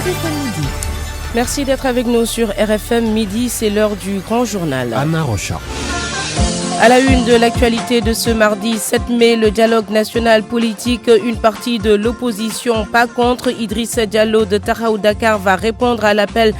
RFM Midi. Merci d'être avec nous sur RFM Midi, c'est l'heure du grand journal. Anna Rocha. À la une de l'actualité de ce mardi 7 mai, le dialogue national politique, une partie de l'opposition pas contre. Idriss Diallo de Taxawu Dakar va répondre à l'appel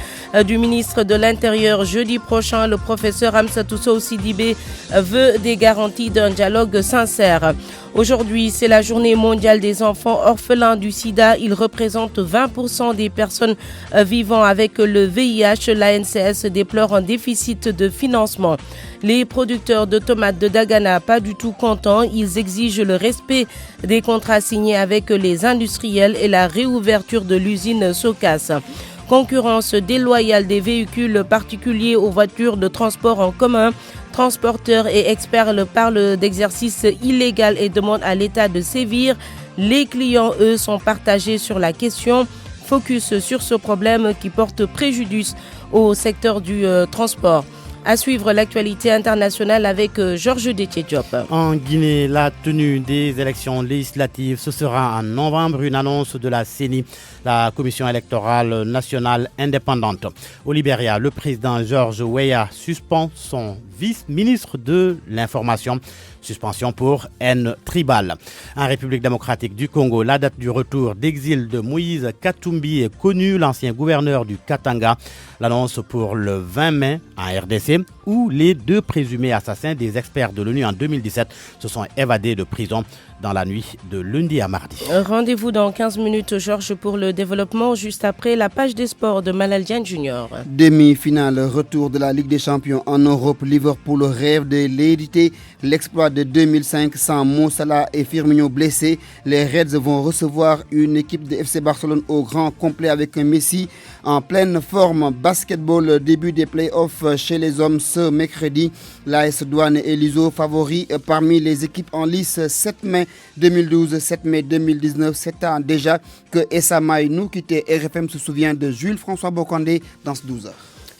du ministre de l'Intérieur jeudi prochain. Le professeur Amsatou Sow Sidibé veut des garanties d'un dialogue sincère. Aujourd'hui, c'est la journée mondiale des enfants orphelins du sida. Ils représentent 20% des personnes vivant avec le VIH. L'ANCS déplore un déficit de financement. Les producteurs de tomates de Dagana, pas du tout contents. Ils exigent le respect des contrats signés avec les industriels et la réouverture de l'usine Socas. Concurrence déloyale des véhicules particuliers aux voitures de transport en commun. Transporteurs et experts parlent d'exercice illégal et demandent à l'État de sévir. Les clients, eux, sont partagés sur la question. Focus sur ce problème qui porte préjudice au secteur du transport. À suivre l'actualité internationale avec Georges Détié-Diop. En Guinée, la tenue des élections législatives, ce sera en novembre, une annonce de la CENI, la Commission électorale nationale indépendante. Au Libéria, le président George Weah suspend son vice-ministre de l'Information. Suspension pour haine tribale. En République démocratique du Congo, la date du retour d'exil de Moïse Katumbi est connue, l'ancien gouverneur du Katanga. L'annonce pour le 20 mai en RDC, où les deux présumés assassins des experts de l'ONU en 2017 se sont évadés de prison dans la nuit de lundi à mardi. Rendez-vous dans 15 minutes, Georges, pour le développement, juste après la page des sports de Malal Diagne Junior. Demi-finale, retour de la Ligue des Champions en Europe. Liverpool rêve de l'éditer. L'exploit de 2005 sans Mo Salah et Firmino blessés. Les Reds vont recevoir une équipe de FC Barcelone au grand complet avec un Messi en pleine forme. Basketball, début des playoffs chez les hommes ce mercredi. L'AS Douane et l'ISO favoris parmi les équipes en lice. 7 mai 2012, 7 mai 2019, 7 ans déjà que Essa Maïnou quittait RFM se souvient de Jules-François Bocandé dans ce 12 heures.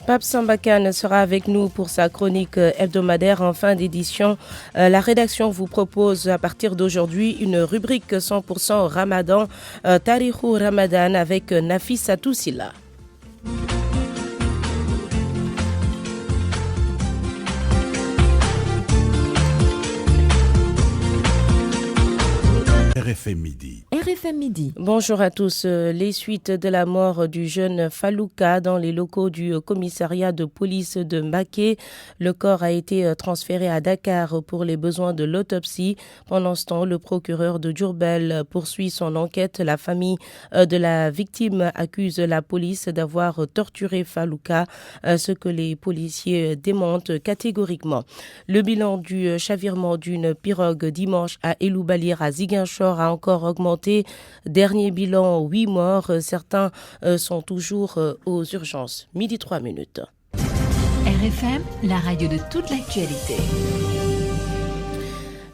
Pape Sambakan sera avec nous pour sa chronique hebdomadaire en fin d'édition. La rédaction vous propose à partir d'aujourd'hui une rubrique 100% Ramadan, Tarikhou Ramadan avec Nafissatou Silla. RFM Midi. RFM Midi. Bonjour à tous. Les suites de la mort du jeune Falouka dans les locaux du commissariat de police de Mbacké. Le corps a été transféré à Dakar pour les besoins de l'autopsie. Pendant ce temps, le procureur de Diourbel poursuit son enquête. La famille de la victime accuse la police d'avoir torturé Falouka, ce que les policiers démentent catégoriquement. Le bilan du chavirement d'une pirogue dimanche à Eloubalir à Ziguinchor a encore augmenté. Dernier bilan, 8 morts. Certains sont toujours aux urgences. Midi 3 minutes. RFM, la radio de toute l'actualité.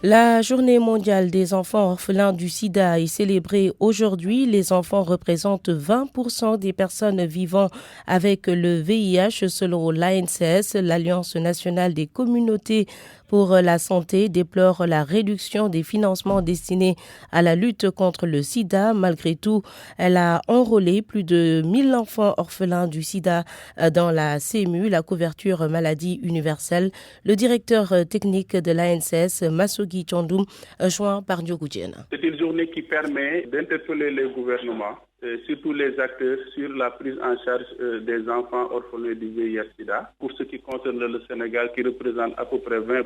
La journée mondiale des enfants orphelins du sida est célébrée aujourd'hui. Les enfants représentent 20% des personnes vivant avec le VIH selon l'ANCS, l'Alliance nationale des communautés pour la santé déplore la réduction des financements destinés à la lutte contre le sida. Malgré tout, elle a enrôlé plus de 1000 enfants orphelins du sida dans la CMU, la couverture maladie universelle. Le directeur technique de l'ANCS, Massogi Tchandoum, joint par Diogo Diène. C'est une journée qui permet d'interpeller les gouvernements, surtout les acteurs, sur la prise en charge des enfants orphelins du VIH-Sida. Pour ce qui concerne le Sénégal, qui représente à peu près 20%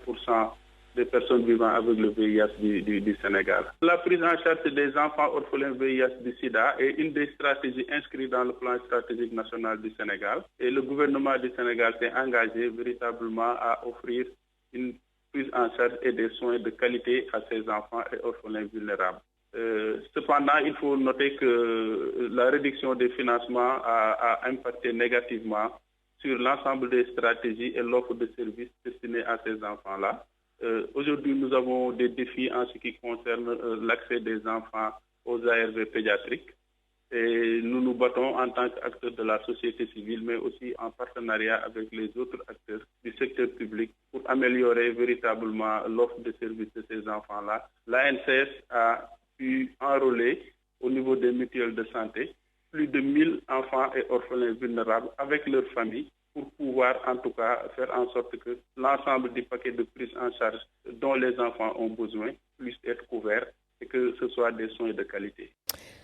des personnes vivant avec le VIH du Sénégal. La prise en charge des enfants orphelins VIH du Sida est une des stratégies inscrites dans le plan stratégique national du Sénégal. Et le gouvernement du Sénégal s'est engagé véritablement à offrir une prise en charge et des soins de qualité à ces enfants et orphelins vulnérables. Cependant, il faut noter que la réduction des financements a impacté négativement sur l'ensemble des stratégies et l'offre de services destinés à ces enfants-là. Aujourd'hui, nous avons des défis en ce qui concerne l'accès des enfants aux ARV pédiatriques. Et nous nous battons en tant qu'acteurs de la société civile, mais aussi en partenariat avec les autres acteurs du secteur public pour améliorer véritablement l'offre de services de ces enfants-là. L'ANCS a pu enrôler au niveau des mutuelles de santé plus de 1000 enfants et orphelins vulnérables avec leurs familles pour pouvoir en tout cas faire en sorte que l'ensemble des paquets de prise en charge dont les enfants ont besoin puissent être couverts et que ce soit des soins de qualité.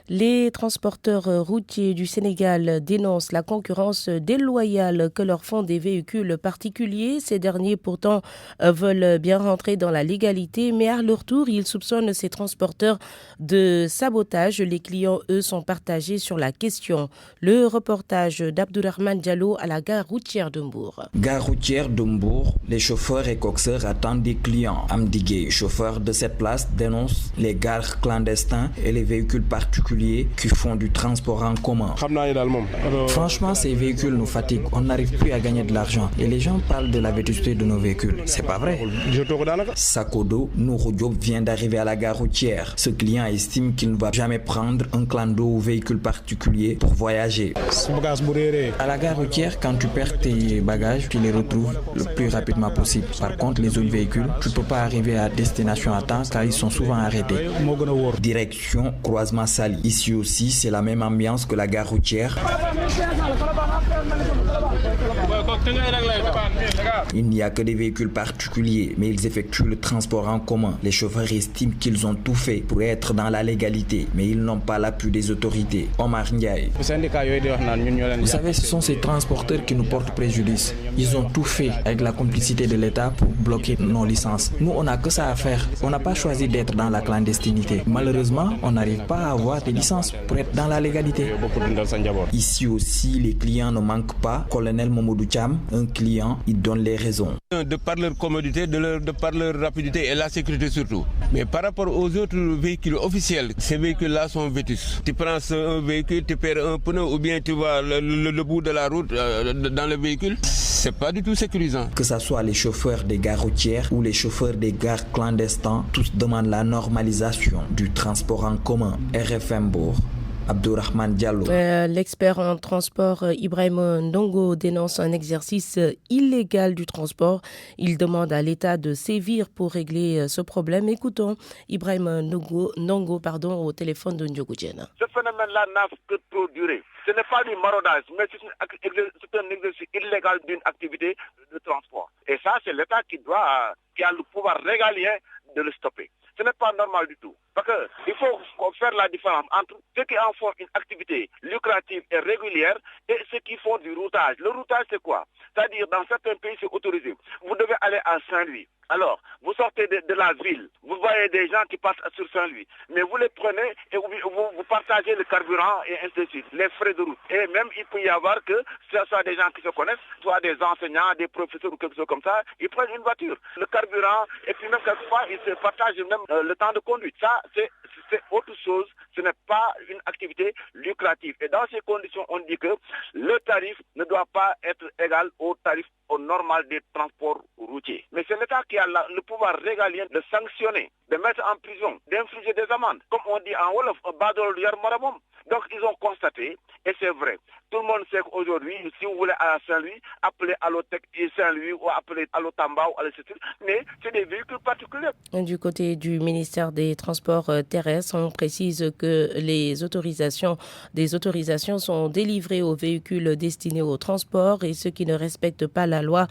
Les transporteurs routiers du Sénégal dénoncent la concurrence déloyale que leur font des véhicules particuliers. Ces derniers pourtant veulent bien rentrer dans la légalité, mais à leur tour, ils soupçonnent ces transporteurs de sabotage. Les clients, eux, sont partagés sur la question. Le reportage d'Abdourahmane Diallo à la gare routière de Mbour. Gare routière de Mbour, les chauffeurs et coxeurs attendent des clients. Amdigué, chauffeur de cette place, dénonce les gares clandestins et les véhicules particuliers qui font du transport en commun. Franchement, ces véhicules nous fatiguent. On n'arrive plus à gagner de l'argent. Et les gens parlent de la vétusté de nos véhicules. C'est pas vrai. Sakodo Nourou Diop vient d'arriver à la gare routière. Ce client estime qu'il ne va jamais prendre un clando ou véhicule particulier pour voyager. À la gare routière, quand tu perds tes bagages, tu les retrouves le plus rapidement possible. Par contre, les autres véhicules, tu ne peux pas arriver à destination à temps car ils sont souvent arrêtés. Direction Croisement Sali. Ici aussi, c'est la même ambiance que la gare routière. Il n'y a que des véhicules particuliers, mais ils effectuent le transport en commun. Les chauffeurs estiment qu'ils ont tout fait pour être dans la légalité, mais ils n'ont pas l'appui des autorités. Omar Ndiaye. Vous savez, ce sont ces transporteurs qui nous portent préjudice. Ils ont tout fait avec la complicité de l'État pour bloquer nos licences. Nous, on n'a que ça à faire. On n'a pas choisi d'être dans la clandestinité. Malheureusement, on n'arrive pas à avoir des licences pour être dans la légalité. Ici aussi, les clients ne manquent pas. Colonel Momodou Cham, un client, il donne les raisons. De par leur commodité, de par leur rapidité et la sécurité surtout. Mais par rapport aux autres véhicules officiels, ces véhicules-là sont vétus. Tu prends un véhicule, tu perds un pneu ou bien tu vois le bout de la route dans le véhicule. C'est pas du tout sécurisant. Que ce soit les chauffeurs des gares routières ou les chauffeurs des gares clandestins, tous demandent la normalisation du transport en commun. RFM Bourg. Abdourahmane Diallo. L'expert en transport Ibrahim Ndongo dénonce un exercice illégal du transport. Il demande à l'État de sévir pour régler ce problème. Écoutons Ibrahim Ndongo au téléphone de Ndiogo Diène. Ce phénomène-là n'a que trop duré. Ce n'est pas du maraudage, mais c'est un exercice illégal d'une activité de transport. Et ça, c'est l'État qui a le pouvoir régalien de le stopper. Ce n'est pas normal du tout. Parce qu'il faut faire la différence entre ceux qui en font une activité lucrative et régulière et ceux qui font du routage. Le routage, c'est quoi? C'est-à-dire, dans certains pays, c'est autorisé. Vous devez aller à Saint-Louis. Alors, vous sortez de la ville, vous voyez des gens qui passent sur Saint-Louis, mais vous les prenez et vous partagez le carburant et ainsi de suite, les frais de route. Et même, il peut y avoir que ce soit des gens qui se connaissent, soit des enseignants, des professeurs ou quelque chose comme ça, ils prennent une voiture, le carburant, et puis même quelquefois, ils se partagent même le temps de conduite. Ça, c'est autre chose, ce n'est pas une activité lucrative. Et dans ces conditions, on dit que le tarif ne doit pas être égal au tarif normal des transports routiers. Mais c'est l'État qui a le pouvoir régalien de sanctionner, de mettre en prison, d'infliger des amendes. Comme on dit en Wolof, badol yar marabom. Donc ils ont constaté, et c'est vrai, tout le monde sait qu'aujourd'hui, si vous voulez aller à Saint-Louis, appelez Allotech et Saint-Louis ou appelez Allotamba ou Allotech, mais c'est des véhicules particuliers. Du côté du ministère des Transports terrestres, on précise que des autorisations sont délivrées aux véhicules destinés au transport et ceux qui ne respectent pas la loi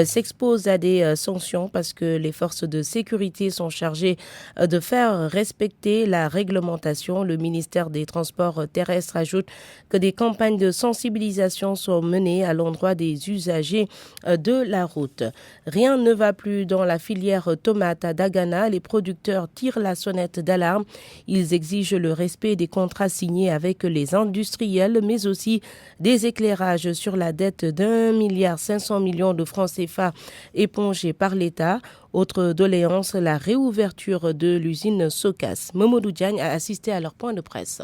s'exposent à des sanctions parce que les forces de sécurité sont chargées de faire respecter la réglementation. Le ministère des Transports terrestres ajoute que des campagnes de sensibilisation sont menées à l'endroit des usagers de la route. Rien ne va plus dans la filière tomate à Dagana. Les producteurs tirent la sonnette d'alarme. Ils exigent le respect des contrats signés avec les industriels, mais aussi des éclairages sur la dette d'1,5 milliard de francs CFA épongée par l'État. Autre doléance, la réouverture de l'usine Socas. Momodou Diagne a assisté à leur point de presse.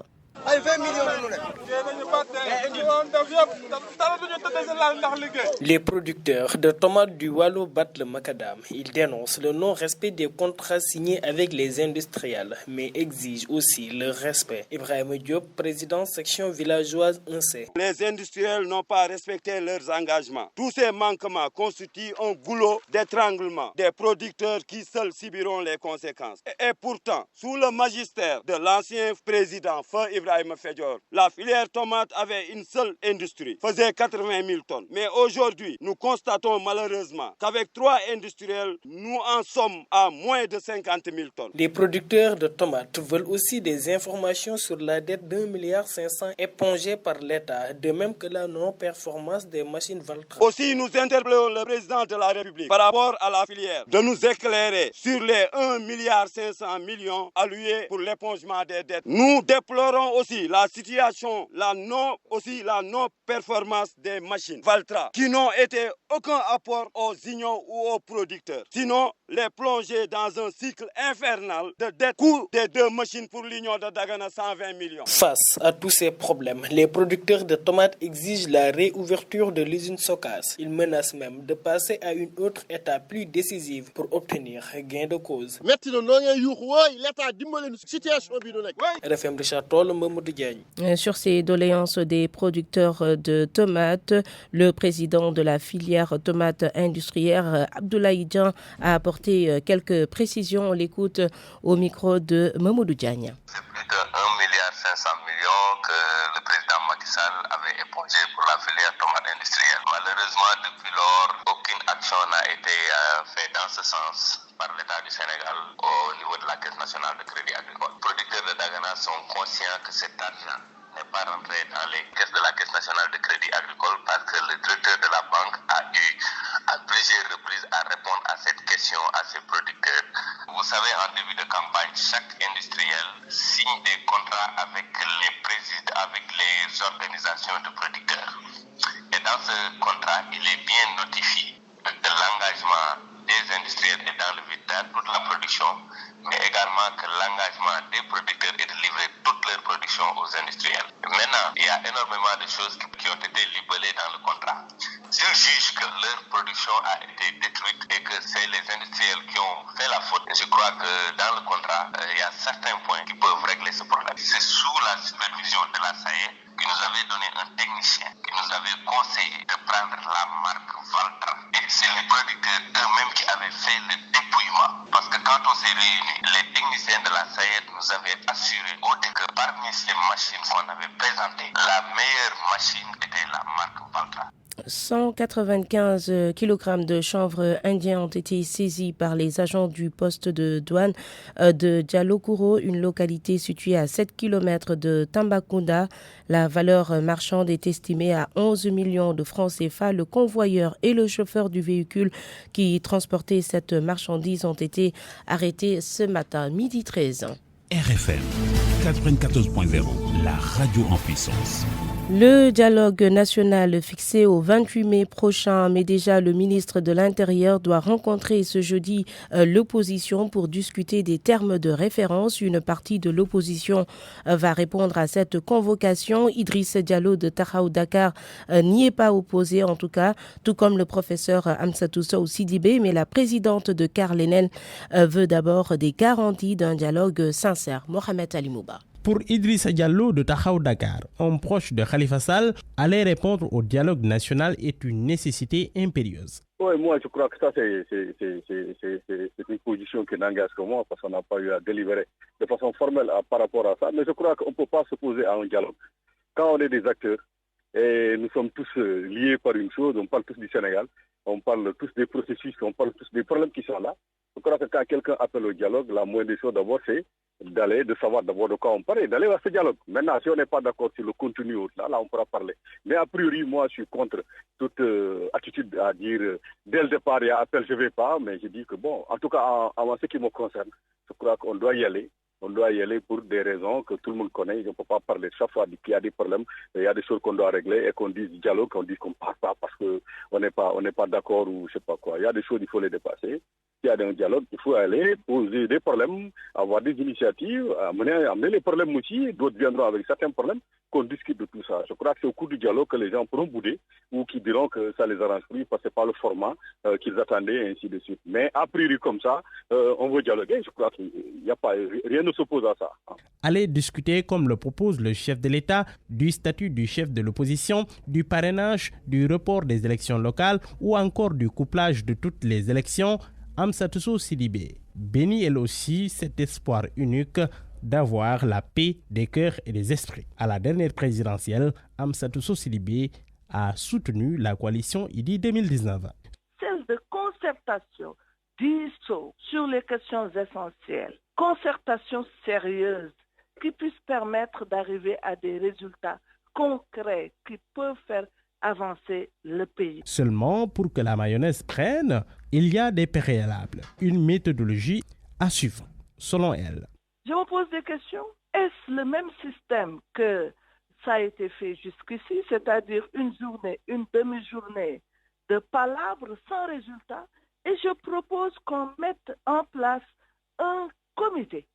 Les producteurs de tomates du Waalo battent le macadam. Ils dénoncent le non-respect des contrats signés avec les industriels, mais exigent aussi le respect. Ibrahim Diop, président section villageoise 1C. Les industriels n'ont pas respecté leurs engagements. Tous ces manquements constituent un goulot d'étranglement des producteurs qui seuls subiront les conséquences. Et pourtant, sous le magistère de l'ancien président Feu Ibrahim Fédior, la filière tomate avait une seule industrie, faisait 80 000 tonnes. Mais aujourd'hui, nous constatons malheureusement qu'avec 3 industriels, nous en sommes à moins de 50 000 tonnes. Les producteurs de tomates veulent aussi des informations sur la dette d'1,5 milliard épongée par l'État, de même que la non-performance des machines Valtra. Aussi, nous interpellons le président de la République par rapport à la filière de nous éclairer sur les 1,5 milliard alloués pour l'épongement des dettes. Nous déplorons aussi la situation, la non-performance des machines Valtra qui n'ont été aucun apport aux unions ou aux producteurs. Sinon, les plonger dans un cycle infernal de dette. Coût des 2 machines pour l'union de Dagana, 120 millions. Face à tous ces problèmes, les producteurs de tomates exigent la réouverture de l'usine Socas. Ils menacent même de passer à une autre étape plus décisive pour obtenir gain de cause. RFM Richard Toll, Mamadou Diagne. Sur ces doléances des producteurs de tomates, le président de la filière tomate industrielle, Abdoulaye Dian, a apporté quelques précisions. On l'écoute au micro de Mamadou Diagne. C'est plus de 1,5 milliard que le président Macky Sall avait épongé pour la filière tomate industrielle. Malheureusement, depuis lors, aucune action n'a été faite dans ce sens par l'État du Sénégal au niveau de la Caisse nationale de crédit agricole. Les producteurs de Dagana sont conscients que cet argent n'est pas rentré dans les caisses de la Caisse nationale de crédit agricole parce que le directeur de la banque a eu à plusieurs reprises à répondre à cette question à ses producteurs. Vous savez, en début de campagne, chaque industriel signe des contrats avec les organisations de producteurs. Et dans ce contrat, il est bien notifié que l'engagement des industriels est dans le vide toute la production, mais également que l'engagement des producteurs est de livrer toute leur production aux industriels. Maintenant, il y a énormément de choses qui ont été libellées dans le contrat. S'ils jugent que leur production a été détruite et que c'est les industriels qui ont fait la faute, je crois que dans le contrat, il y a certains points qui peuvent régler ce problème. C'est sous la supervision de la SAE qui nous avait donné un technicien, qui nous avait conseillé de prendre la marque Valtra. Et c'est les producteurs eux-mêmes qui avaient fait le dépouillement. Parce que quand on s'est réunis, les techniciens de la SAE nous avaient assuré que parmi ces machines qu'on avait présentées, la meilleure machine était la marque Valtra. 195 kg de chanvre indien ont été saisis par les agents du poste de douane de Dialokuro, une localité située à 7 km de Tambacounda. La valeur marchande est estimée à 11 millions de francs CFA. Le convoyeur et le chauffeur du véhicule qui transportait cette marchandise ont été arrêtés ce matin, midi 13. RFM 94.0, la radio en puissance. Le dialogue national fixé au 28 mai prochain, mais déjà le ministre de l'Intérieur doit rencontrer ce jeudi l'opposition pour discuter des termes de référence. Une partie de l'opposition va répondre à cette convocation. Idriss Diallo de Tahaou Dakar n'y est pas opposé en tout cas, tout comme le professeur Amsatou Sow Sidibé, mais la présidente de Carlenel veut d'abord des garanties d'un dialogue sincère. Mohamed Ali Mouba. Pour Idrissa Diallo de Tahaou Dakar, un proche de Khalifa Sall, aller répondre au dialogue national est une nécessité impérieuse. Oui, moi je crois que ça c'est une position qui n'engage que moi parce qu'on n'a pas eu à délibérer de façon formelle par rapport à ça. Mais je crois qu'on ne peut pas s'opposer à un dialogue. Quand on est des acteurs et nous sommes tous liés par une chose, on parle tous du Sénégal, on parle tous des processus, on parle tous des problèmes qui sont là. Je crois que quand quelqu'un appelle au dialogue, la moindre des choses d'abord c'est de savoir d'abord de quoi on parle et d'aller vers ce dialogue. Maintenant, si on n'est pas d'accord sur le contenu, là on pourra parler. Mais a priori, moi, je suis contre toute attitude à dire dès le départ, il y a appel, je ne vais pas, mais je dis que bon, en tout cas, en ce qui me concerne, je crois qu'on doit y aller. On doit y aller pour des raisons que tout le monde connaît. On ne peut pas parler chaque fois qu'il y a des problèmes, il y a des choses qu'on doit régler et qu'on dise dialogue, qu'on dise qu'on ne passe pas parce qu'on n'est pas d'accord ou je ne sais pas quoi. Il y a des choses, il faut les dépasser. il y a un dialogue, il faut aller poser des problèmes, avoir des initiatives, amener les problèmes aussi. D'autres viendront avec certains problèmes, qu'on discute de tout ça. Je crois que c'est au cours du dialogue que les gens pourront bouder ou qui diront que ça les arrange plus parce que c'est pas le format qu'ils attendaient, et ainsi de suite. Mais a priori comme ça, on veut dialoguer. Je crois qu'il n'y a pas, rien ne s'oppose à ça. Aller discuter, comme le propose le chef de l'État, du statut du chef de l'opposition, du parrainage, du report des élections locales ou encore du couplage de toutes les élections, Amsatou Sidibé bénit elle aussi cet espoir unique d'avoir la paix des cœurs et des esprits. À la dernière présidentielle, Amsatou Sidibé a soutenu la coalition IDI 2019. Celle de concertation, dialogue sur les questions essentielles, concertation sérieuse qui puisse permettre d'arriver à des résultats concrets qui peuvent faire avancer le pays. Seulement, pour que la mayonnaise prenne, il y a des préalables, une méthodologie à suivre, selon elle. Je me pose des questions. Est-ce le même système que ça a été fait jusqu'ici, c'est-à-dire une journée, une demi-journée de palabres sans résultat? Et je propose qu'on mette en place un comité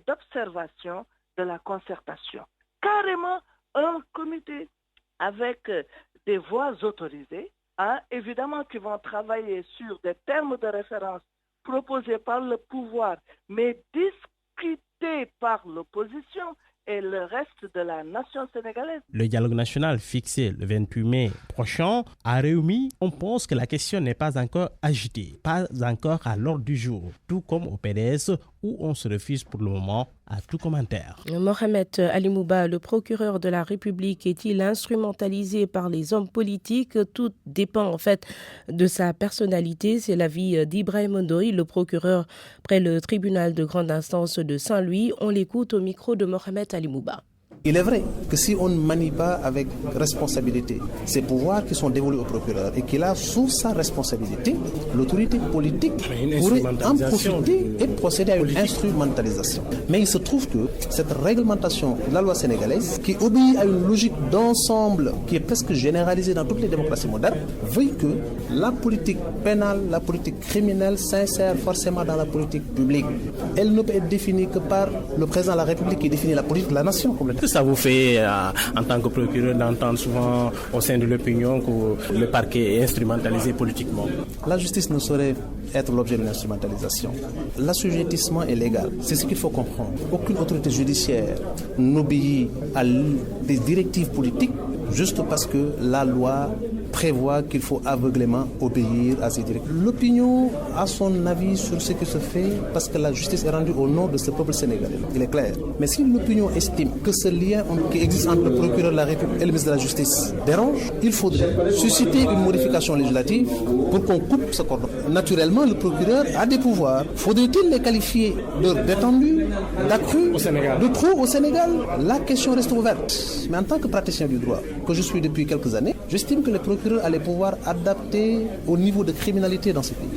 d'observation de la concertation. Carrément un comité avec des voix autorisées, évidemment qui vont travailler sur des termes de référence proposés par le pouvoir, mais discutés par l'opposition et le reste de la nation sénégalaise. Le dialogue national fixé le 28 mai prochain à Réumi, on pense que la question n'est pas encore agitée, pas encore à l'ordre du jour, tout comme au PDS où on se refuse pour le moment à tout commentaire. Mohamed Ali Mouba, le procureur de la République, est-il instrumentalisé par les hommes politiques? Tout dépend en fait de sa personnalité. C'est l'avis d'Ibrahim Ndoye, le procureur près le tribunal de grande instance de Saint-Louis. On l'écoute au micro de Mohamed Ali Mouba. Il est vrai que si on ne manie pas avec responsabilité ces pouvoirs qui sont dévolus au procureur et qu'il a sous sa responsabilité, l'autorité politique pourrait en profiter et procéder à une instrumentalisation. Mais il se trouve que cette réglementation de la loi sénégalaise, qui obéit à une logique d'ensemble qui est presque généralisée dans toutes les démocraties modernes, veut que la politique pénale, la politique criminelle s'insère forcément dans la politique publique. Elle ne peut être définie que par le président de la République qui définit la politique de la nation complètement. Ça vous fait, en tant que procureur, d'entendre souvent au sein de l'opinion que le parquet est instrumentalisé politiquement? La justice ne saurait être l'objet d'une instrumentalisation. L'assujettissement est légal. C'est ce qu'il faut comprendre. Aucune autorité judiciaire n'obéit à des directives politiques juste parce que la loi prévoit qu'il faut aveuglément obéir à ces directives. L'opinion a son avis sur ce qui se fait parce que la justice est rendue au nom de ce peuple sénégalais. Il est clair. Mais si l'opinion estime que ce lien qui existe entre le procureur de la République et le ministre de la Justice dérange, il faudrait susciter une modification législative pour qu'on coupe ce cordon. Naturellement, le procureur a des pouvoirs. Faudrait-il les qualifier d'étendus, d'accrus, de trop au Sénégal? La question reste ouverte. Mais en tant que praticien du droit, que je suis depuis quelques années, j'estime que le procureur a les pouvoirs adaptés au niveau de criminalité dans ce pays.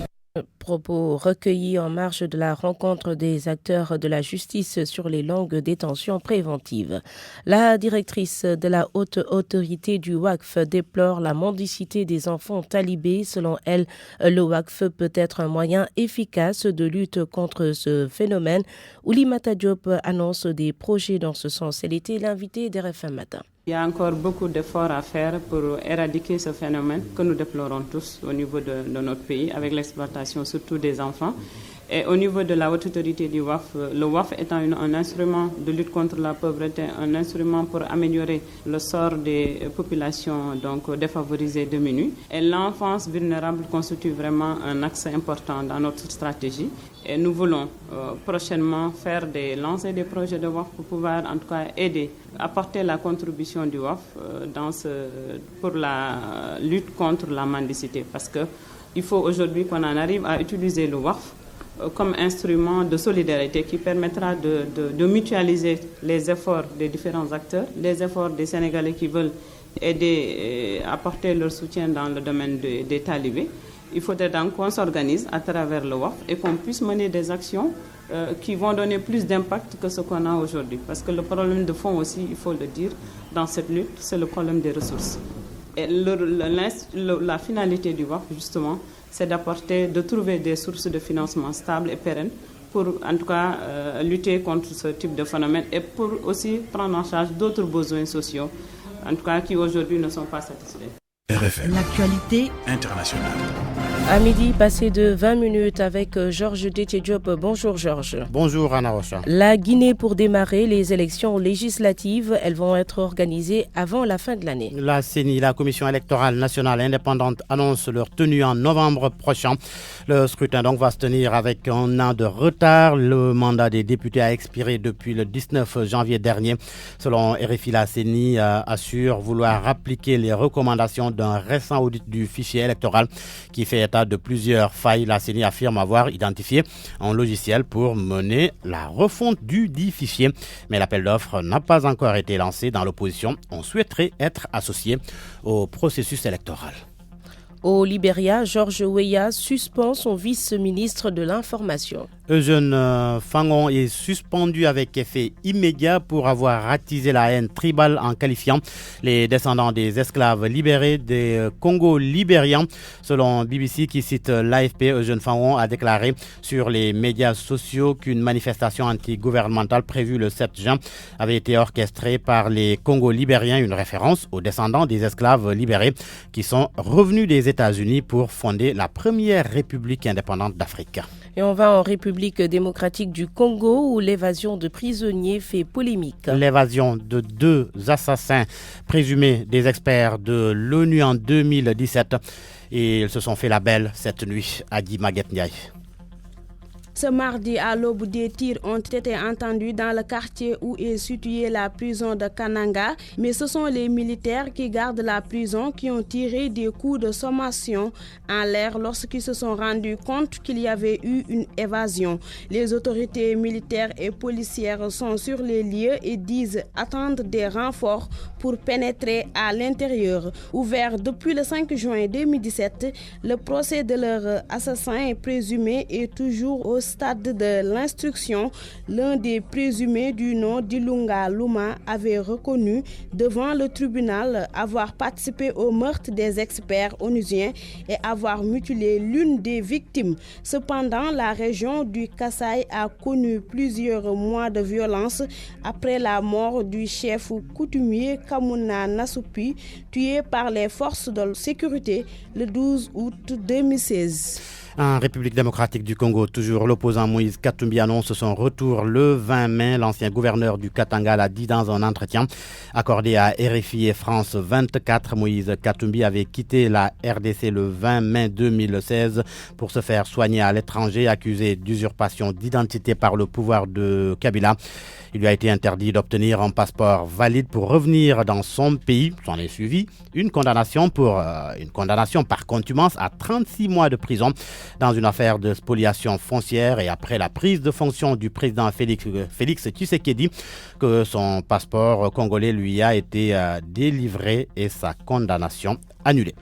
Propos recueillis en marge de la rencontre des acteurs de la justice sur les longues détentions préventives. La directrice de la haute autorité du WACF déplore la mendicité des enfants talibés. Selon elle, le WACF peut être un moyen efficace de lutte contre ce phénomène. Oulimata Diop annonce des projets dans ce sens. Elle était l'invitée d'RFM Matin. Il y a encore beaucoup d'efforts à faire pour éradiquer ce phénomène que nous déplorons tous au niveau de notre pays avec l'exploitation surtout des enfants. Et au niveau de la haute autorité du WAF, le WAF étant un instrument de lutte contre la pauvreté, un instrument pour améliorer le sort des populations donc défavorisées démunies. Et l'enfance vulnérable constitue vraiment un axe important dans notre stratégie. Et nous voulons prochainement lancer des projets de WAF pour pouvoir en tout cas aider, apporter la contribution du WAF pour la lutte contre la mendicité. Parce qu'il faut aujourd'hui qu'on en arrive à utiliser le WAF comme instrument de solidarité qui permettra de mutualiser les efforts des différents acteurs, les efforts des Sénégalais qui veulent aider et apporter leur soutien dans le domaine des talibés. Il faudrait donc qu'on s'organise à travers le WAF et qu'on puisse mener des actions qui vont donner plus d'impact que ce qu'on a aujourd'hui. Parce que le problème de fond aussi, il faut le dire, dans cette lutte, c'est le problème des ressources. Et la finalité du WAF, justement, c'est de trouver des sources de financement stables et pérennes pour en tout cas lutter contre ce type de phénomène et pour aussi prendre en charge d'autres besoins sociaux, en tout cas qui aujourd'hui ne sont pas satisfaits. RFM. L'actualité internationale. À midi, passé de 20 minutes avec Georges Diop. Bonjour Georges. Bonjour Anna Rocha. La Guinée pour démarrer les élections législatives. Elles vont être organisées avant la fin de l'année. La CENI, la Commission électorale nationale indépendante, annonce leur tenue en novembre prochain. Le scrutin donc va se tenir avec un an de retard. Le mandat des députés a expiré depuis le 19 janvier dernier. Selon RFI, la CENI assure vouloir appliquer les recommandations d'un récent audit du fichier électoral qui fait état de plusieurs failles. La CENI affirme avoir identifié un logiciel pour mener la refonte du dit fichier. Mais l'appel d'offres n'a pas encore été lancé. Dans l'opposition, on souhaiterait être associé au processus électoral. Au Libéria, George Weah suspend son vice-ministre de l'Information. Eugène Fangon est suspendu avec effet immédiat pour avoir attisé la haine tribale en qualifiant les descendants des esclaves libérés des Congo libériens. Selon BBC qui cite l'AFP, Eugène Fangon a déclaré sur les médias sociaux qu'une manifestation anti-gouvernementale prévue le 7 juin avait été orchestrée par les Congo libériens, une référence aux descendants des esclaves libérés qui sont revenus des États-Unis pour fonder la première république indépendante d'Afrique. Et on va en République démocratique du Congo où l'évasion de prisonniers fait polémique. L'évasion de 2 assassins présumés des experts de l'ONU en 2017. Et ils se sont fait la belle cette nuit, a dit Maguette Ndiaye. Ce mardi, à l'aube, des tirs ont été entendus dans le quartier où est située la prison de Kananga. Mais ce sont les militaires qui gardent la prison qui ont tiré des coups de sommation en l'air lorsqu'ils se sont rendus compte qu'il y avait eu une évasion. Les autorités militaires et policières sont sur les lieux et disent attendre des renforts pour pénétrer à l'intérieur. Ouvert depuis le 5 juin 2017, le procès de leur assassin présumé est toujours au stade de l'instruction. L'un des présumés du nom d'Ilunga Luma avait reconnu devant le tribunal avoir participé au meurtre des experts onusiens et avoir mutilé l'une des victimes. Cependant, la région du Kasaï a connu plusieurs mois de violence après la mort du chef coutumier Kamuna Nasupi, tué par les forces de sécurité le 12 août 2016. En République démocratique du Congo, toujours l'opposant Moïse Katumbi annonce son retour le 20 mai. L'ancien gouverneur du Katanga l'a dit dans un entretien accordé à RFI et France 24. Moïse Katumbi avait quitté la RDC le 20 mai 2016 pour se faire soigner à l'étranger, accusé d'usurpation d'identité par le pouvoir de Kabila. Il lui a été interdit d'obtenir un passeport valide pour revenir dans son pays. S'en est suivi une condamnation par contumace à 36 mois de prison dans une affaire de spoliation foncière et après la prise de fonction du président Félix Tshisekedi que son passeport congolais lui a été délivré et sa condamnation annulée.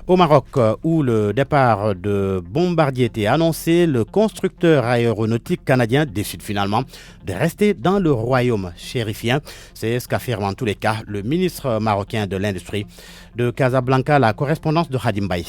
Au Maroc, où le départ de Bombardier était annoncé, le constructeur aéronautique canadien décide finalement de rester dans le royaume chérifien. C'est ce qu'affirme en tous les cas le ministre marocain de l'Industrie. De Casablanca, la correspondance de Khadim Baye.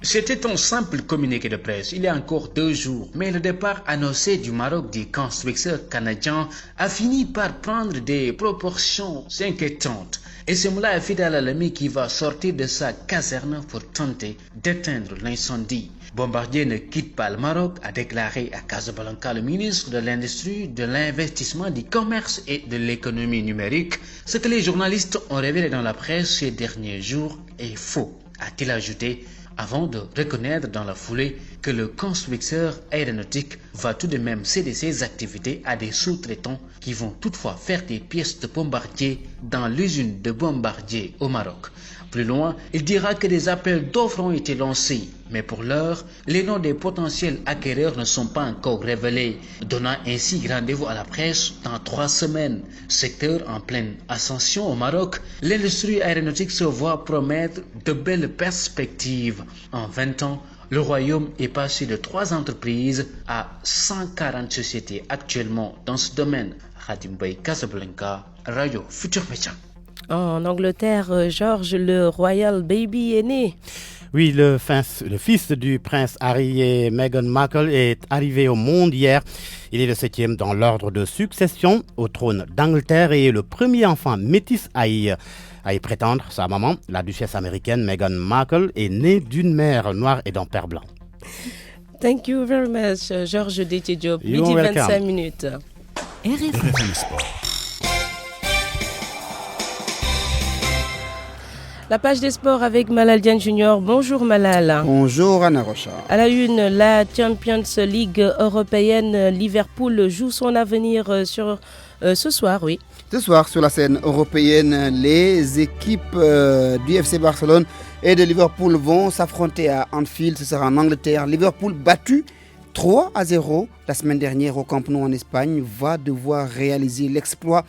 C'était un simple communiqué de presse il y a encore 2 jours, mais le départ annoncé du Maroc du constructeur canadien a fini par prendre des proportions inquiétantes. Et c'est Moulay Fidel Alami qui va sortir de sa caserne pour tenter d'éteindre l'incendie. Bombardier ne quitte pas le Maroc, a déclaré à Casablanca le ministre de l'Industrie, de l'Investissement, du Commerce et de l'Économie numérique. Ce que les journalistes ont révélé dans la presse ces derniers jours est faux, a-t-il ajouté, avant de reconnaître dans la foulée que le constructeur aéronautique va tout de même céder ses activités à des sous-traitants qui vont toutefois faire des pièces de Bombardier dans l'usine de Bombardier au Maroc. Plus loin, il dira que des appels d'offres ont été lancés, mais pour l'heure, les noms des potentiels acquéreurs ne sont pas encore révélés, donnant ainsi rendez-vous à la presse dans 3 semaines. Secteur en pleine ascension au Maroc, l'industrie aéronautique se voit promettre de belles perspectives. En 20 ans, le royaume est passé de 3 entreprises à 140 sociétés actuellement dans ce domaine. Khadim Baye, Casablanca, Radio Futur Média. En Angleterre, George, le Royal Baby est né. Oui, le fils du prince Harry et Meghan Markle est arrivé au monde hier. Il est le 7e dans l'ordre de succession au trône d'Angleterre et le premier enfant métis à y prétendre. Sa maman, la duchesse américaine Meghan Markle, est née d'une mère noire et d'un père blanc. Thank you very much, Georges Détié Diop. Midi 25 minutes. RFM Sport. La page des sports avec Malal Diagne Junior. Bonjour Malal. Bonjour Anna Rocha. À la une, la Champions League européenne, Liverpool joue son avenir ce soir, oui. Ce soir, sur la scène européenne, les équipes du FC Barcelone et de Liverpool vont s'affronter à Anfield. Ce sera en Angleterre. Liverpool battu 3-0 la semaine dernière au Camp Nou en Espagne va devoir réaliser l'exploit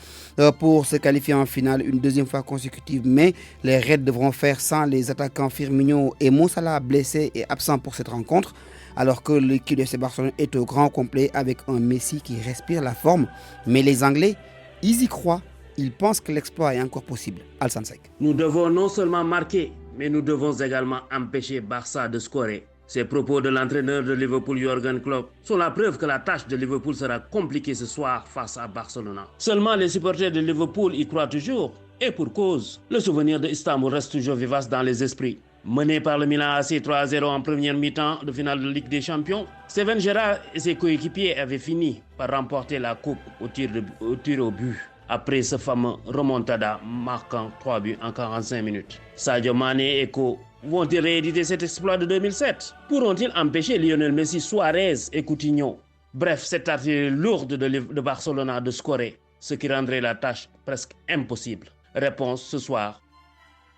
pour se qualifier en finale une deuxième fois consécutive. Mais les Reds devront faire sans les attaquants Firmino et Mo Salah blessés et absents pour cette rencontre. Alors que l'équipe de FC Barcelone est au grand complet avec un Messi qui respire la forme. Mais les Anglais, ils y croient. Ils pensent que l'exploit est encore possible. Alassane Seck. Nous devons non seulement marquer, mais nous devons également empêcher Barça de scorer. Ces propos de l'entraîneur de Liverpool, Jürgen Klopp, sont la preuve que la tâche de Liverpool sera compliquée ce soir face à Barcelone. Seulement les supporters de Liverpool y croient toujours. Et pour cause, le souvenir de Istanbul reste toujours vivace dans les esprits. Mené par le Milan AC 3-0 en première mi-temps de finale de Ligue des Champions, Steven Gerrard et ses coéquipiers avaient fini par remporter la coupe au tir au but. Après ce fameux remontada marquant 3 buts en 45 minutes. Sadio Mané et Co. Vont-ils rééditer cet exploit de 2007? Pourront-ils empêcher Lionel Messi, Suarez et Coutinho? Bref, cette artillerie lourde de Barcelone de scorer, ce qui rendrait la tâche presque impossible. Réponse ce soir.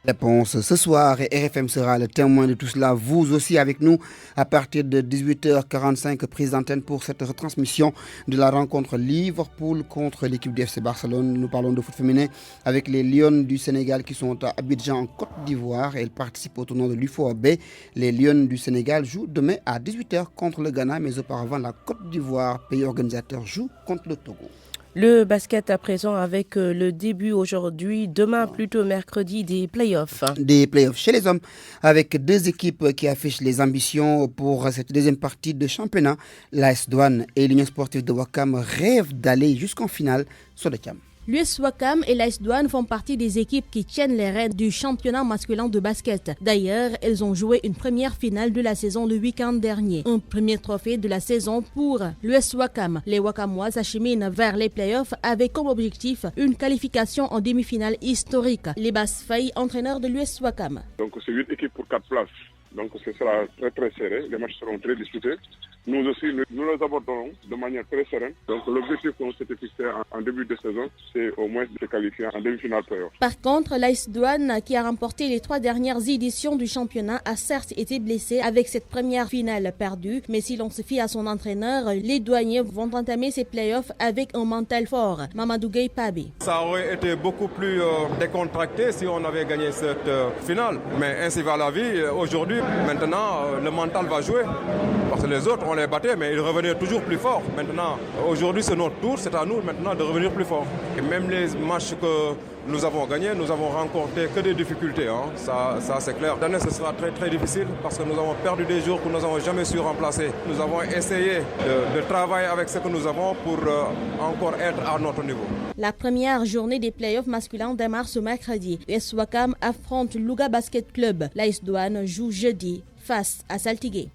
Réponse ce soir et RFM sera le témoin de tout cela. Vous aussi avec nous à partir de 18h45 prise d'antenne pour cette retransmission de la rencontre Liverpool contre l'équipe du FC Barcelone. Nous parlons de foot féminin avec les Lions du Sénégal qui sont à Abidjan en Côte d'Ivoire et elles participent au tournoi de l'UFOAB. Les Lions du Sénégal jouent demain à 18h contre le Ghana, mais auparavant la Côte d'Ivoire, pays organisateur, joue contre le Togo. Le basket à présent avec le début aujourd'hui, demain plutôt mercredi, des playoffs. Des playoffs chez les hommes avec deux équipes qui affichent les ambitions pour cette deuxième partie de championnat. L'AS Douane et l'Union sportive de Ouakam rêvent d'aller jusqu'en finale sur le CAM. L'US Ouakam et l'AS Douane font partie des équipes qui tiennent les rênes du championnat masculin de basket. D'ailleurs, elles ont joué une première finale de la saison le week-end dernier. Un premier trophée de la saison pour l'US Ouakam. Les Ouakamois s'acheminent vers les playoffs avec comme objectif une qualification en demi-finale historique. Libas Faye, entraîneur de l'US Ouakam. Donc c'est 8 équipes pour 4 places. Donc ce sera très très serré, les matchs seront très disputés. Nous aussi, nous les aborderons de manière très sereine. Donc l'objectif qu'on s'était fixé en début de saison, c'est au moins de se qualifier en demi-finale playoff. Par contre, l'AS Douane, qui a remporté les 3 dernières éditions du championnat, a certes été blessé avec cette première finale perdue. Mais si l'on se fie à son entraîneur, les douaniers vont entamer ces playoffs avec un mental fort. Mamadou Gueye Pabi. Ça aurait été beaucoup plus décontracté si on avait gagné cette finale. Mais ainsi va la vie. Aujourd'hui, maintenant, le mental va jouer. Parce que les autres, on les battait, mais ils revenaient toujours plus fort. Maintenant, aujourd'hui, c'est notre tour, c'est à nous maintenant de revenir plus fort. Et même les matchs que nous avons gagnés, nous avons rencontré que des difficultés. Ça c'est clair. Cette année, ce sera très très difficile parce que nous avons perdu des jours que nous n'avons jamais su remplacer. Nous avons essayé de travailler avec ce que nous avons pour encore être à notre niveau. La première journée des playoffs masculins démarre ce mercredi. l'US Ouakam affronte Louga Basket Club. L'AS Douane joue jeudi face à Saltigué.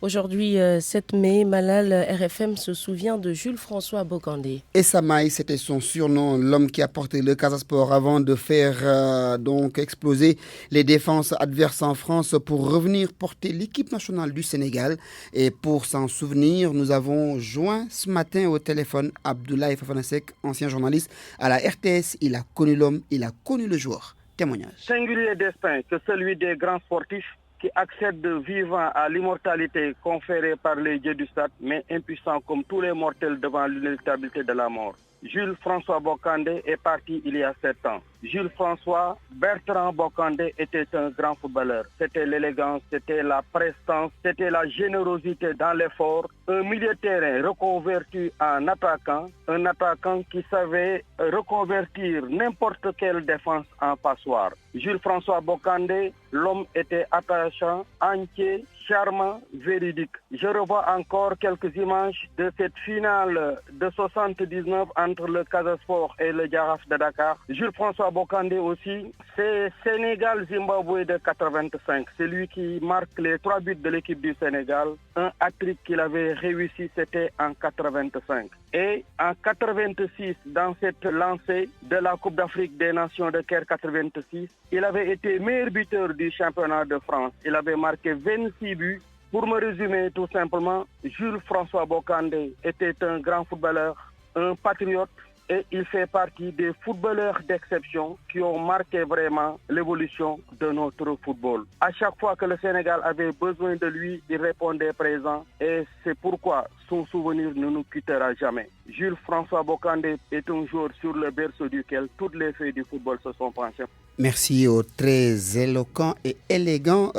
Aujourd'hui, 7 mai, Malal RFM se souvient de Jules-François Bocandé. Et Samaï, c'était son surnom, l'homme qui a porté le Casa Sport avant de faire donc exploser les défenses adverses en France pour revenir porter l'équipe nationale du Sénégal. Et pour s'en souvenir, nous avons joint ce matin au téléphone Abdoulaye Fofana Seck, ancien journaliste à la RTS. Il a connu l'homme, il a connu le joueur. Témoignage. Singulier destin que celui des grands sportifs qui accèdent vivant à l'immortalité conférée par les dieux du stade, mais impuissants comme tous les mortels devant l'inéluctabilité de la mort. Jules François Bocandé est parti il y a 7 ans. Jules François Bertrand Bocandé était un grand footballeur. C'était l'élégance, c'était la prestance, c'était la générosité dans l'effort. Un milieu de terrain reconverti en attaquant, un attaquant qui savait reconvertir n'importe quelle défense en passoire. Jules François Bocandé L'homme était attachant, entier, charmant, véridique. Je revois encore quelques images de cette finale de 79 entre le Casa Sport et le Jaraaf de Dakar. Jules-François Bocandé aussi. C'est Sénégal-Zimbabwe de 85. C'est lui qui marque les 3 buts de l'équipe du Sénégal. Un hat-trick qu'il avait réussi, c'était en 85. Et en 86, dans cette lancée de la Coupe d'Afrique des Nations de Caire 86, il avait été meilleur buteur du championnat de France. Il avait marqué 26 buts. Pour me résumer tout simplement, Jules-François Bocandé était un grand footballeur, un patriote, et il fait partie des footballeurs d'exception qui ont marqué vraiment l'évolution de notre football. À chaque fois que le Sénégal avait besoin de lui, il répondait présent et c'est pourquoi son souvenir ne nous quittera jamais. Jules-François Bocandé est un joueur sur le berceau duquel toutes les feuilles du football se sont penchées. Merci au très éloquent et élégant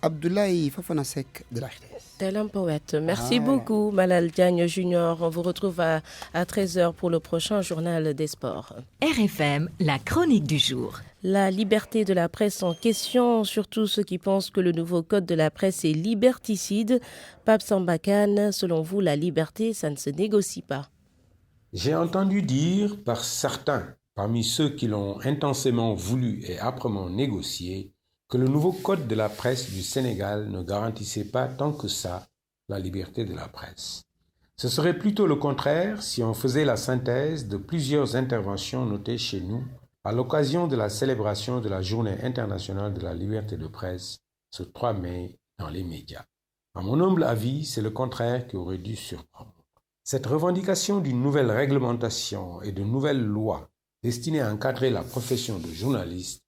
Abdoulaye Fafanasek de la RTS. Tel un poète. Merci beaucoup, Malal Diagne Junior. On vous retrouve à 13h pour le prochain journal des sports. RFM, la chronique du jour. La liberté de la presse en question, surtout ceux qui pensent que le nouveau code de la presse est liberticide. Pape Sambakan, selon vous, la liberté, ça ne se négocie pas. J'ai entendu dire par certains, parmi ceux qui l'ont intensément voulu et âprement négocié, que le nouveau code de la presse du Sénégal ne garantissait pas tant que ça la liberté de la presse. Ce serait plutôt le contraire si on faisait la synthèse de plusieurs interventions notées chez nous à l'occasion de la célébration de la Journée internationale de la liberté de presse ce 3 mai dans les médias. À mon humble avis, c'est le contraire qui aurait dû surprendre. Cette revendication d'une nouvelle réglementation et de nouvelles lois destinées à encadrer la profession de journaliste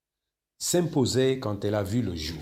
s'imposait quand elle a vu le jour.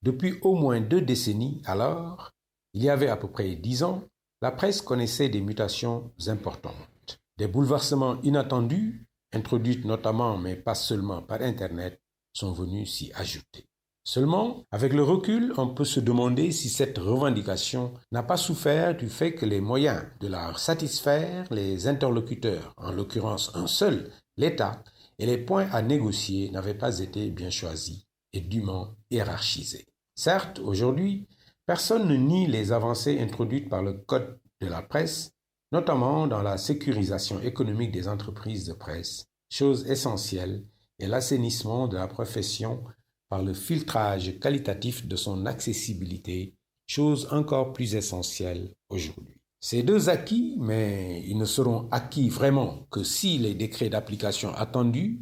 Depuis au moins 2 décennies, alors, il y avait à peu près 10 ans, la presse connaissait des mutations importantes. Des bouleversements inattendus, introduits notamment, mais pas seulement par Internet, sont venus s'y ajouter. Seulement, avec le recul, on peut se demander si cette revendication n'a pas souffert du fait que les moyens de la satisfaire, les interlocuteurs, en l'occurrence un seul, l'État, et les points à négocier n'avaient pas été bien choisis et dûment hiérarchisés. Certes, aujourd'hui, personne ne nie les avancées introduites par le Code de la presse, notamment dans la sécurisation économique des entreprises de presse, chose essentielle, et l'assainissement de la profession par le filtrage qualitatif de son accessibilité, chose encore plus essentielle aujourd'hui. Ces 2 acquis, mais ils ne seront acquis vraiment que si les décrets d'application attendus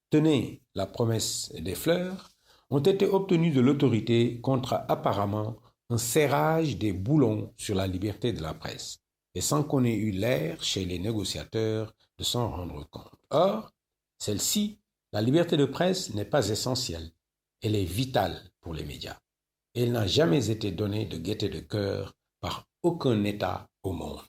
tenaient la promesse des fleurs, ont été obtenus de l'autorité contre apparemment un serrage des boulons sur la liberté de la presse, et sans qu'on ait eu l'air chez les négociateurs de s'en rendre compte. Or, celle-ci, la liberté de presse n'est pas essentielle, elle est vitale pour les médias. Elle n'a jamais été donnée de gaieté de cœur par aucun État au monde.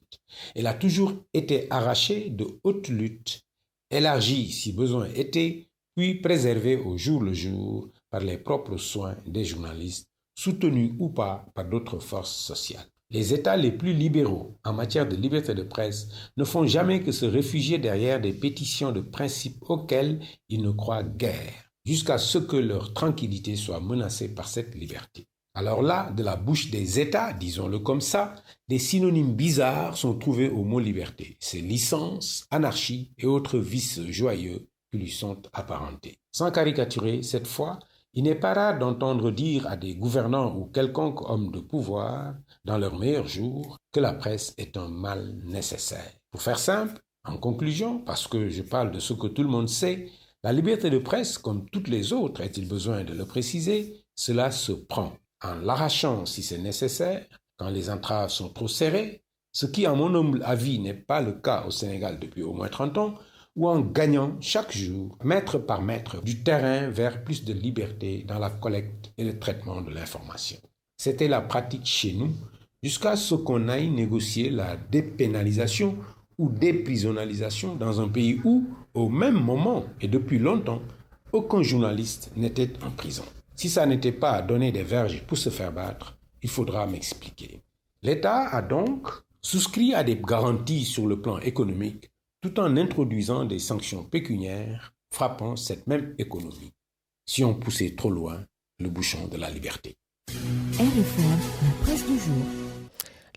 Elle a toujours été arrachée de hautes luttes, élargie si besoin était, puis préservée au jour le jour par les propres soins des journalistes, soutenus ou pas par d'autres forces sociales. Les États les plus libéraux en matière de liberté de presse ne font jamais que se réfugier derrière des pétitions de principes auxquelles ils ne croient guère, jusqu'à ce que leur tranquillité soit menacée par cette liberté. Alors là, de la bouche des États, disons-le comme ça, des synonymes bizarres sont trouvés au mot liberté. C'est licence, anarchie et autres vices joyeux qui lui sont apparentés. Sans caricaturer, cette fois, il n'est pas rare d'entendre dire à des gouvernants ou quelconque homme de pouvoir, dans leurs meilleurs jours, que la presse est un mal nécessaire. Pour faire simple, en conclusion, parce que je parle de ce que tout le monde sait, la liberté de presse, comme toutes les autres, est-il besoin de le préciser, cela se prend en l'arrachant si c'est nécessaire, quand les entraves sont trop serrées, ce qui, à mon humble avis, n'est pas le cas au Sénégal depuis au moins 30 ans, ou en gagnant chaque jour, mètre par mètre, du terrain vers plus de liberté dans la collecte et le traitement de l'information. C'était la pratique chez nous, jusqu'à ce qu'on aille négocier la dépénalisation ou déprisonnalisation dans un pays où, au même moment et depuis longtemps, aucun journaliste n'était en prison. Si ça n'était pas donner des verges pour se faire battre, il faudra m'expliquer. L'État a donc souscrit à des garanties sur le plan économique tout en introduisant des sanctions pécuniaires frappant cette même économie. Si on poussait trop loin, le bouchon de la liberté. RFM, la presse du jour.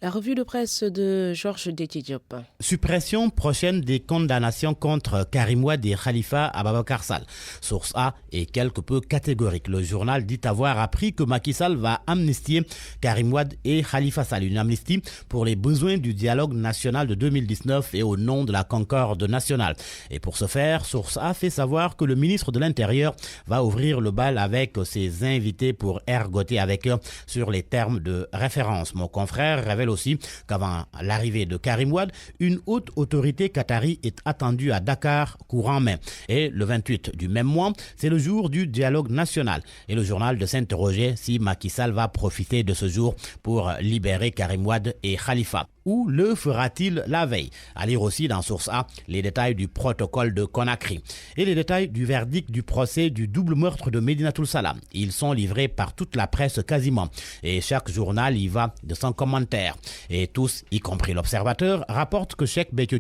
La revue de presse de Georges Détidiop. Suppression prochaine des condamnations contre Karim Wade et Khalifa Ababakar Sall. Source A est quelque peu catégorique. Le journal dit avoir appris que Macky Sall va amnistier Karim Wade et Khalifa Sall. Une amnistie pour les besoins du dialogue national de 2019 et au nom de la concorde nationale. Et pour ce faire, Source A fait savoir que le ministre de l'Intérieur va ouvrir le bal avec ses invités pour ergoter avec eux sur les termes de référence. Mon confrère révèle aussi qu'avant l'arrivée de Karim Wade, une haute autorité qatari est attendue à Dakar courant mai. Et le 28 du même mois, c'est le jour du dialogue national. Et le journal de s'interroger si Macky Sall va profiter de ce jour pour libérer Karim Wade et Khalifa. Ou le fera-t-il la veille? À lire aussi dans Source A les détails du protocole de Conakry et les détails du verdict du procès du double meurtre de Médinatoul Salam. Ils sont livrés par toute la presse quasiment et chaque journal y va de son commentaire. Et tous, y compris l'Observateur, rapportent que Cheikh Béthio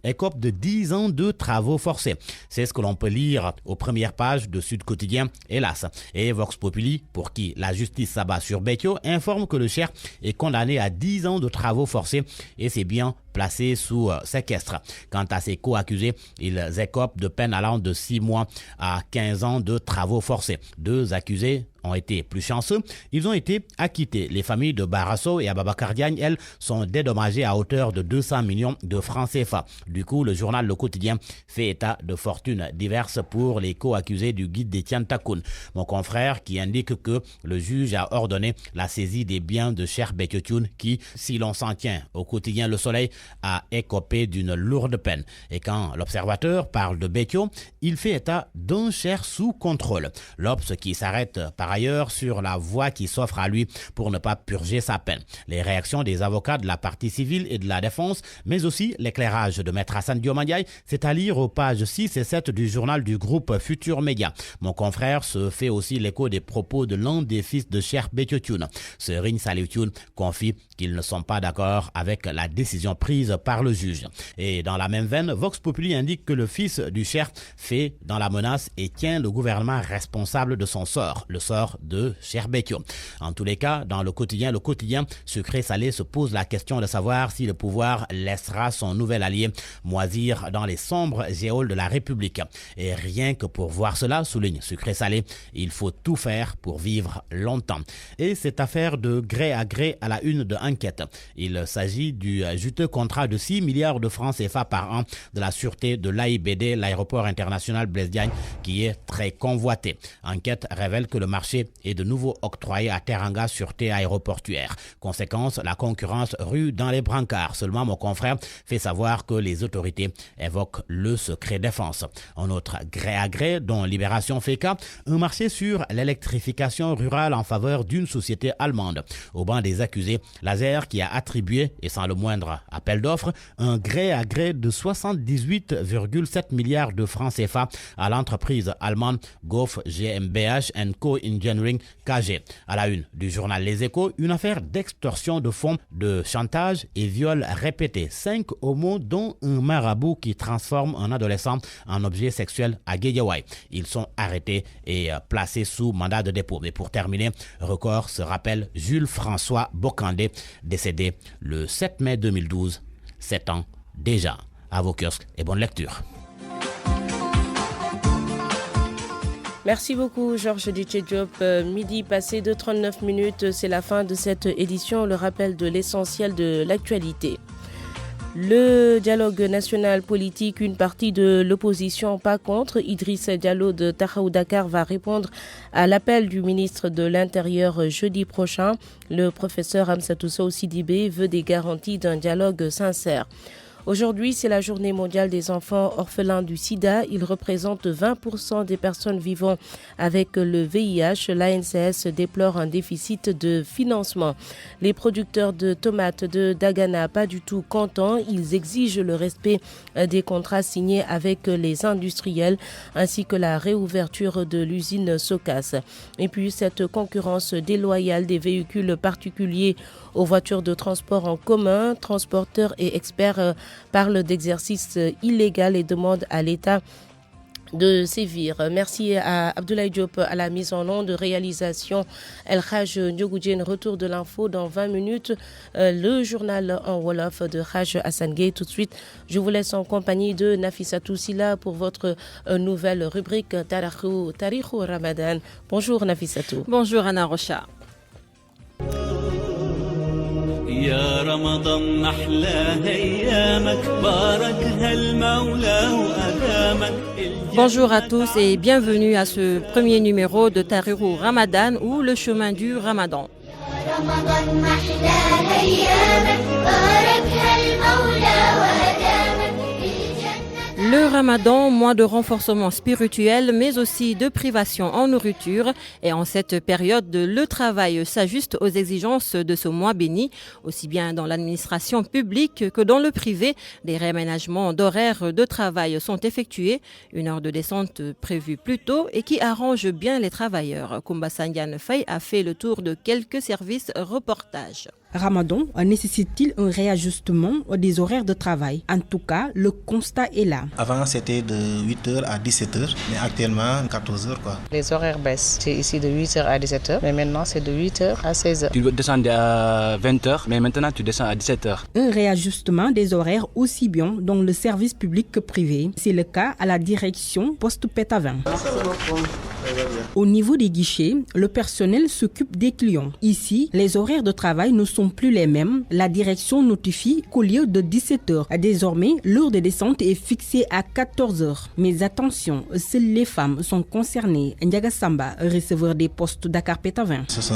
écope de 10 ans de travaux forcés. C'est ce que l'on peut lire aux premières pages de Sud Quotidien, hélas. Et Vox Populi, pour qui la justice s'abat sur Béthio, informe que le Cheikh est condamné à 10 ans de travaux forcés et ses biens placés sous séquestre. Quant à ses co-accusés, ils écopent de peine allant de 6 mois à 15 ans de travaux forcés. 2 accusés ont été plus chanceux, ils ont été acquittés. Les familles de Barasso et Ababakar Diagne, elles, sont dédommagées à hauteur de 200 millions de francs CFA. Du coup, le journal Le Quotidien fait état de fortunes diverses pour les co-accusés du guide d'Étienne Takoun. Mon confrère qui indique que le juge a ordonné la saisie des biens de Cheikh Béthio qui, si l'on s'en tient au quotidien Le Soleil, a écopé d'une lourde peine. Et quand l'Observateur parle de Béthio, il fait état d'un Cheikh sous contrôle. L'Obs qui s'arrête par ailleurs sur la voie qui s'offre à lui pour ne pas purger sa peine. Les réactions des avocats de la partie civile et de la défense, mais aussi l'éclairage de Maître Hassan Diomandiaye, c'est à lire aux pages 6 et 7 du journal du groupe Futur Média. Mon confrère se fait aussi l'écho des propos de l'un des fils de Cheikh Béthio Thioune. Serigne Saliou Thioune confie qu'ils ne sont pas d'accord avec la décision prise par le juge. Et dans la même veine, Vox Populi indique que le fils du Cheikh fait dans la menace et tient le gouvernement responsable de son sort, le sort de Cheikh Béthio. En tous les cas, dans le quotidien sucré salé se pose la question de savoir si le pouvoir laissera son nouvel allié moisir dans les sombres géoles de la République. Et rien que pour voir cela, souligne sucré salé, il faut tout faire pour vivre longtemps. Et cette affaire de gré à gré à la une de Enquête. Il s'agit du juteux contrat de 6 milliards de francs CFA par an de la sûreté de l'AIBD, l'aéroport international Blaise Diagne, qui est très convoité. Enquête révèle que le marché est de nouveau octroyé à Teranga Sûreté aéroportuaire. Conséquence, la concurrence rue dans les brancards. Seulement, mon confrère fait savoir que les autorités évoquent le secret défense. Un autre gré à gré dont Libération fait cas, un marché sur l'électrification rurale en faveur d'une société allemande. Au banc des accusés, Laser qui a attribué, et sans le moindre appel d'offres, un gré à gré de 78,7 milliards de francs CFA à l'entreprise allemande Goff GmbH & Co. Engineering KG. À la une du journal Les Échos, une affaire d'extorsion de fonds, de chantage et viol répété. 5 homos dont un marabout qui transforme un adolescent en objet sexuel à Guédiawaye. Ils sont arrêtés et placés sous mandat de dépôt. Mais pour terminer, Record se rappelle Jules François Bocandé, décédé le 7 mai 2012, 7 ans déjà. À vos kiosques et bonne lecture. Merci beaucoup Georges Détidiop. Midi passé de 39 minutes, c'est la fin de cette édition. Le rappel de l'essentiel de l'actualité. Le dialogue national politique, une partie de l'opposition pas contre. Idriss Diallo de Tahaou Dakar va répondre à l'appel du ministre de l'Intérieur jeudi prochain. Le professeur Amsatou Sow Sidibé veut des garanties d'un dialogue sincère. Aujourd'hui, c'est la journée mondiale des enfants orphelins du sida. Ils représentent 20% des personnes vivant avec le VIH. L'ANCS déplore un déficit de financement. Les producteurs de tomates de Dagana, pas du tout contents. Ils exigent le respect des contrats signés avec les industriels ainsi que la réouverture de l'usine Socas. Et puis, cette concurrence déloyale des véhicules particuliers aux voitures de transport en commun, transporteurs et experts parlent d'exercice illégal et demandent à l'État de sévir. Merci à Abdoulaye Diop à la mise en onde de réalisation. El Haj Ndiogoudjen, retour de l'info dans 20 minutes. Le journal en Wolof de Haj Hassan Gueye. Tout de suite, je vous laisse en compagnie de Nafissatou Silla pour votre nouvelle rubrique Tarikhou Ramadan. Bonjour Nafissatou. Bonjour Anna Rocha. يا رمضان أحلى أيامك باركها المولى وأدامك. Bonjour à tous et bienvenue à ce premier numéro de Tarikhou Ramadan ou le chemin du Ramadan. Le Ramadan, mois de renforcement spirituel, mais aussi de privation en nourriture. Et en cette période, le travail s'ajuste aux exigences de ce mois béni, aussi bien dans l'administration publique que dans le privé. Des réaménagements d'horaires de travail sont effectués, une heure de descente prévue plus tôt et qui arrange bien les travailleurs. Koumba Sandiane Faye a fait le tour de quelques services reportages. Ramadan nécessite-t-il un réajustement des horaires de travail? En tout cas, le constat est là. Avant, c'était de 8h à 17h, mais actuellement, 14h. Les horaires baissent. C'est ici de 8h à 17h, mais maintenant, c'est de 8h à 16h. Tu descends à 20h, mais maintenant, tu descends à 17h. Un réajustement des horaires aussi bien dans le service public que privé. C'est le cas à la direction Poste-Pétavin. Au niveau des guichets, le personnel s'occupe des clients. Ici, les horaires de travail ne sont plus les mêmes. La direction notifie qu'au lieu de 17h, désormais, l'heure de descente est fixée à 14h. Mais attention, seules les femmes sont concernées. Ndiaga Samba, receveur des postes Dakar-Pétavin. Ce sont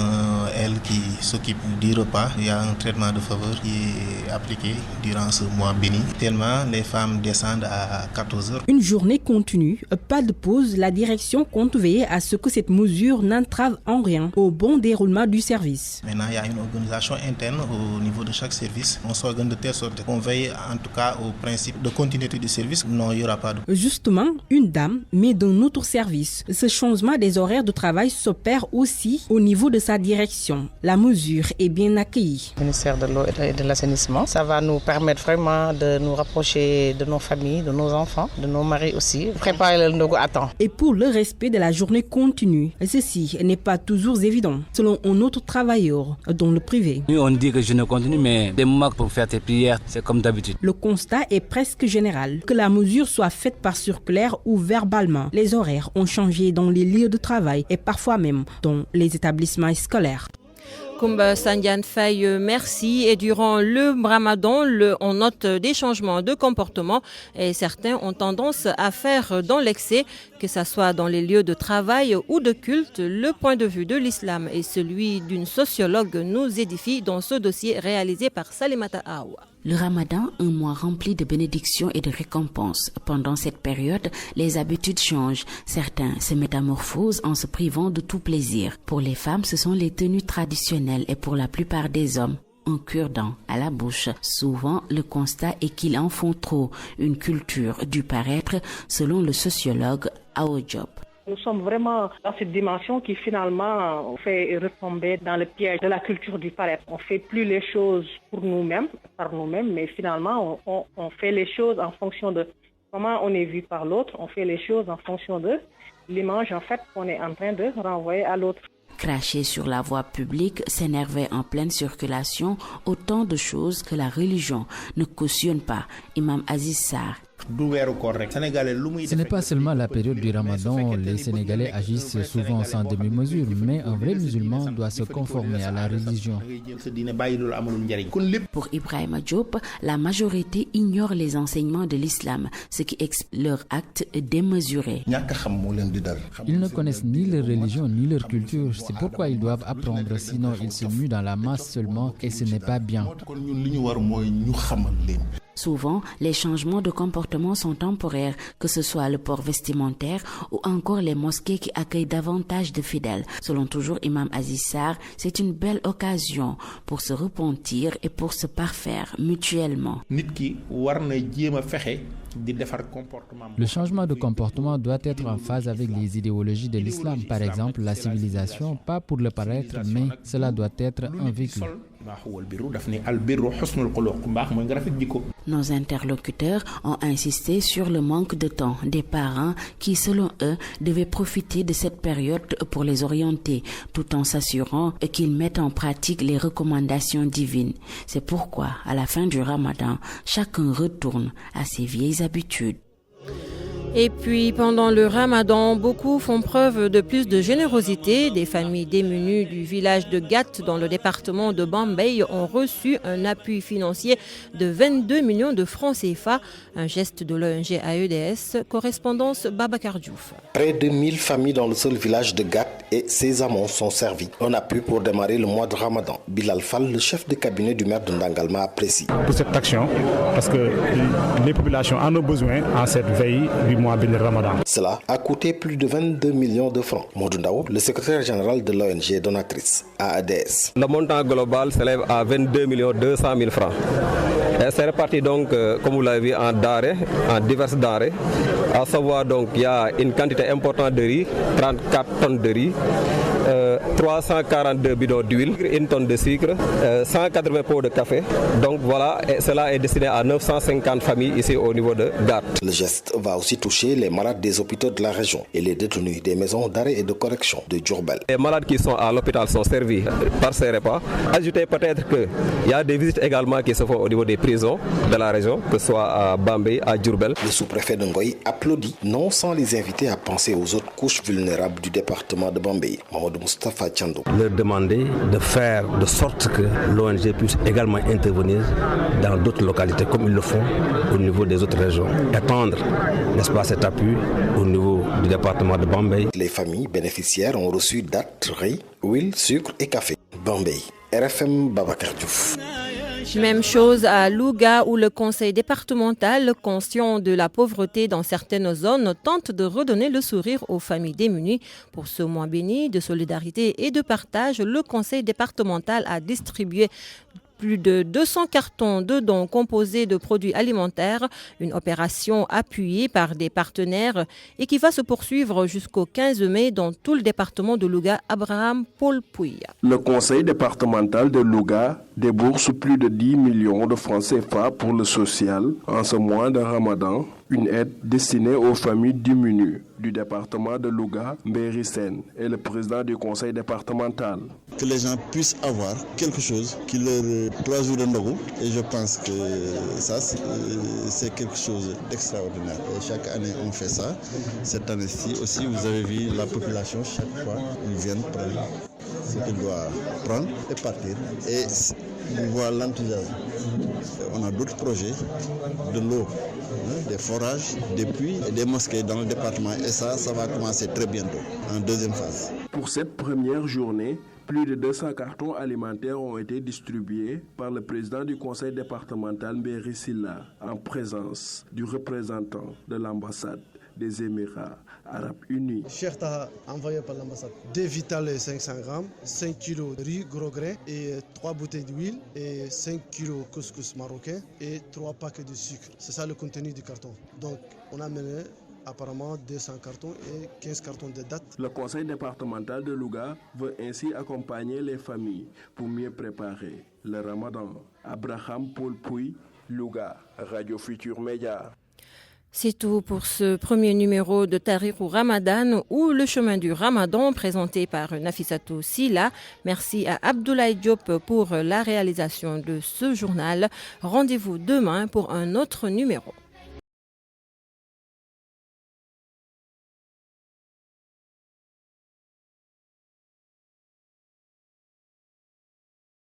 elles qui s'occupent du repas. Il y a un traitement de faveur qui est appliqué durant ce mois béni. Tellement les femmes descendent à 14h. Une journée continue, pas de pause. La direction compte veiller à ce que cette mesure n'entrave en rien au bon déroulement du service. Maintenant, il y a une organisation interne au niveau de chaque service. On s'organise de telle sorte qu'on veille en tout cas au principe de continuité du service. Non, il n'y aura pas de... Justement, une dame, mais d'un autre service. Ce changement des horaires de travail s'opère aussi au niveau de sa direction. La mesure est bien accueillie. Le ministère de l'eau et de l'assainissement, ça va nous permettre vraiment de nous rapprocher de nos familles, de nos enfants, de nos maris aussi. Préparer le ndogo à temps. Et pour le respect de la journée continue, ceci n'est pas toujours évident, selon un autre travailleur dans le privé. Nous, on dit que je ne continue, mais des moments pour faire tes prières, c'est comme d'habitude. Le constat est presque général. Que la mesure soit faite par circulaire ou verbalement, les horaires ont changé dans les lieux de travail et parfois même dans les établissements scolaires. Koumba Sandiane Faye, merci. Et durant le Ramadan, on note des changements de comportement et certains ont tendance à faire dans l'excès, que ce soit dans les lieux de travail ou de culte. Le point de vue de l'islam et celui d'une sociologue nous édifie dans ce dossier réalisé par Salimata Awa. Le Ramadan, un mois rempli de bénédictions et de récompenses. Pendant cette période, les habitudes changent. Certains se métamorphosent en se privant de tout plaisir. Pour les femmes, ce sont les tenues traditionnelles et pour la plupart des hommes, un cure-dent à la bouche. Souvent, le constat est qu'ils en font trop. Une culture du paraître, selon le sociologue Ao Diop. Nous sommes vraiment dans cette dimension qui finalement fait retomber dans le piège de la culture du paraître. On ne fait plus les choses pour nous-mêmes, par nous-mêmes, mais finalement on fait les choses en fonction de comment on est vu par l'autre. On fait les choses en fonction de l'image en fait qu'on est en train de renvoyer à l'autre. Cracher sur la voie publique, s'énerver en pleine circulation, autant de choses que la religion ne cautionne pas. Imam Aziz Sarr. Ce n'est pas seulement la période du Ramadan, les Sénégalais agissent souvent sans demi-mesure, mais un vrai musulman doit se conformer à la religion. Pour Ibrahima Diop, la majorité ignore les enseignements de l'islam, ce qui explique leur acte démesuré. Ils ne connaissent ni leur religion ni leur culture, c'est pourquoi ils doivent apprendre, sinon ils se muent dans la masse seulement et ce n'est pas bien. Souvent, les changements de comportement sont temporaires, que ce soit le port vestimentaire ou encore les mosquées qui accueillent davantage de fidèles. Selon toujours Imam Aziz Sarr, c'est une belle occasion pour se repentir et pour se parfaire mutuellement. Le changement de comportement doit être en phase avec les idéologies de l'islam. Par exemple, la civilisation, pas pour le paraître, mais cela doit être un véhicule. Nos interlocuteurs ont insisté sur le manque de temps des parents qui, selon eux, devaient profiter de cette période pour les orienter, tout en s'assurant qu'ils mettent en pratique les recommandations divines. C'est pourquoi, à la fin du Ramadan, chacun retourne à ses vieilles habitudes. Et puis, pendant le Ramadan, beaucoup font preuve de plus de générosité. Des familles démunies du village de Gat, dans le département de Bambey, ont reçu un appui financier de 22 millions de francs CFA. Un geste de l'ONG AEDS. Correspondance Babacar Diouf. Près de 1000 familles dans le seul village de Gat et ses amants sont servis. Un appui pour démarrer le mois de Ramadan. Bilal Fall, le chef de cabinet du maire de Ndangalma, apprécie. Pour cette action, parce que les populations en ont besoin en cette veille du mois béni Ramadan. Cela a coûté plus de 22 millions de francs. Modou Ndao, le secrétaire général de l'ONG donatrice AEDS. Le montant global s'élève à 22 200 000 francs. C'est réparti donc, comme vous l'avez vu, en denrées, en diverses denrées. À savoir donc, il y a une quantité importante de riz, 34 tonnes de riz, 342 bidons d'huile, 1 tonne de sucre, 180 pots de café. Donc voilà, et cela est destiné à 950 familles ici au niveau de Gat. Le geste va aussi toucher les malades des hôpitaux de la région et les détenus des maisons d'arrêt et de correction de Diourbel. Les malades qui sont à l'hôpital sont servis par ces repas. Ajoutez peut-être qu'il y a des visites également qui se font au niveau des prisons de la région, que ce soit à Bambey, à Diourbel. Le sous-préfet de Ngoï applaudit, non sans les inviter à penser aux autres couches vulnérables du département de Bambey. Mamadou Moustapha Tchandou. Leur demander de faire de sorte que l'ONG puisse également intervenir dans d'autres localités comme ils le font au niveau des autres régions. Étendre, n'est-ce pas, cet appui au niveau du département de Bambey. Les familles bénéficiaires ont reçu dattes, riz, huile, sucre et café. Bambey, RFM Babacar Diouf. Même chose à Louga où le conseil départemental, conscient de la pauvreté dans certaines zones, tente de redonner le sourire aux familles démunies. Pour ce mois béni de solidarité et de partage, le conseil départemental a distribué plus de 200 cartons de dons composés de produits alimentaires, une opération appuyée par des partenaires et qui va se poursuivre jusqu'au 15 mai dans tout le département de Louga. Abraham Paul Pouya. Le conseil départemental de Louga débourse plus de 10 millions de francs CFA pour le social en ce mois de Ramadan, une aide destinée aux familles démunies du département de Louga, Mbéry Sène est le président du conseil départemental. Que les gens puissent avoir quelque chose qui leur 3 jours de Ndogu, et je pense que ça c'est quelque chose d'extraordinaire. Et chaque année on fait ça. Cette année-ci aussi vous avez vu la population, chaque fois ils viennent prendre ce qu'ils doivent prendre et partir. Et on voit l'enthousiasme. On a d'autres projets, de l'eau, des forages, des puits et des mosquées dans le département. Et ça va commencer très bientôt, en deuxième phase. Pour cette première journée, plus de 200 cartons alimentaires ont été distribués par le président du conseil départemental Mbéry Silla en présence du représentant de l'ambassade des Émirats Arabes Unis. Cheikh Taha envoyé par l'ambassade 2 Vitale 500 grammes, 5 kilos de riz gros grain et 3 bouteilles d'huile et 5 kilos couscous marocain et 3 paquets de sucre. C'est ça le contenu du carton. Donc on a mené apparemment 200 cartons et 15 cartons de dates. Le conseil départemental de Louga veut ainsi accompagner les familles pour mieux préparer le Ramadan. Abraham Paul Pouy, Louga, Radio Futur Média. C'est tout pour ce premier numéro de Tahrirou Ramadan ou le chemin du Ramadan présenté par Nafissatou Silla. Merci à Abdoulaye Diop pour la réalisation de ce journal. Rendez-vous demain pour un autre numéro.